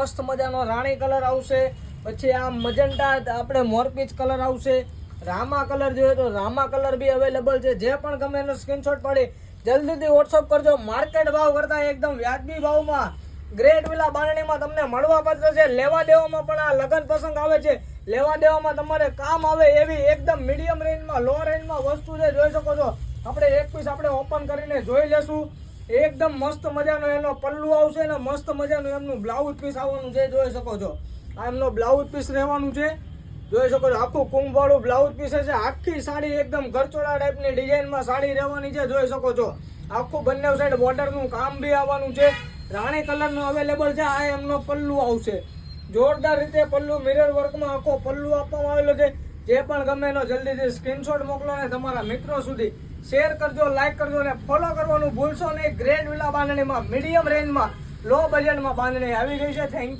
મસ્ત મજાનો રાણી કલર આવશે, પછી આ મજન્ટા આપણે મોરપીચ કલર આવશે, રામા કલર જોઈએ તો રામા કલર બી અવેલેબલ છે. જે પણ ગમે એનો સ્ક્રીનશોટ પાડી જલ્દીથી વોટ્સઅપ કરજો. માર્કેટ ભાવ કરતા એકદમ વ્યાજબી ભાવમાં ગ્રેટ વિલા બાંધણીમાં તમને મળવા પાત્ર છે. લેવા દેવામાં પણ આ લગ્ન પસંદ આવે છે, લેવા દેવામાં તમારે કામ આવે એવી એકદમ મીડિયમ રેન્જમાં લો રેન્જમાં વસ્તુ છે. જોઈ શકો છો, આપણે એક પીસ આપણે ઓપન કરીને જોઈ લેશું. એકદમ મસ્ત મજાનો એનો પલ્લુ આવશે ને મસ્ત મજાનું એમનું બ્લાઉઝ પીસ આવવાનું છે. જોઈ શકો છો, આ એમનો બ્લાઉઝ પીસ રહેવાનું છે. જોઈ શકો છો, આખું કુંભવાળું બ્લાઉઝ પીસ છે. આખી સાડી એકદમ ગરચોળા ટાઈપની ડિઝાઇનમાં સાડી રહેવાની છે. જોઈ શકો છો, આખું બંને સાઈડ બોર્ડરનું કામ બી આવવાનું છે. રાણી કલરનું અવેલેબલ છે. આ એમનો પલ્લુ આવશે, જોરદાર રીતે પલ્લુ મિરર વર્કમાં આખો પલ્લુ આપવામાં આવેલો છે. જે પણ ગમે એનો જલ્દીથી સ્ક્રીનશોટ મોકલો ને તમારા મિત્રો સુધી શેર કરજો, લાઈક કરજો અને ફોલો કરવાનું ભૂલશો નહીં. ગ્રેટ વિલા બાંધણીમાં મીડિયમ રેન્જમાં લો બજેટમાં બાંધણી આવી ગઈ છે. Thank you.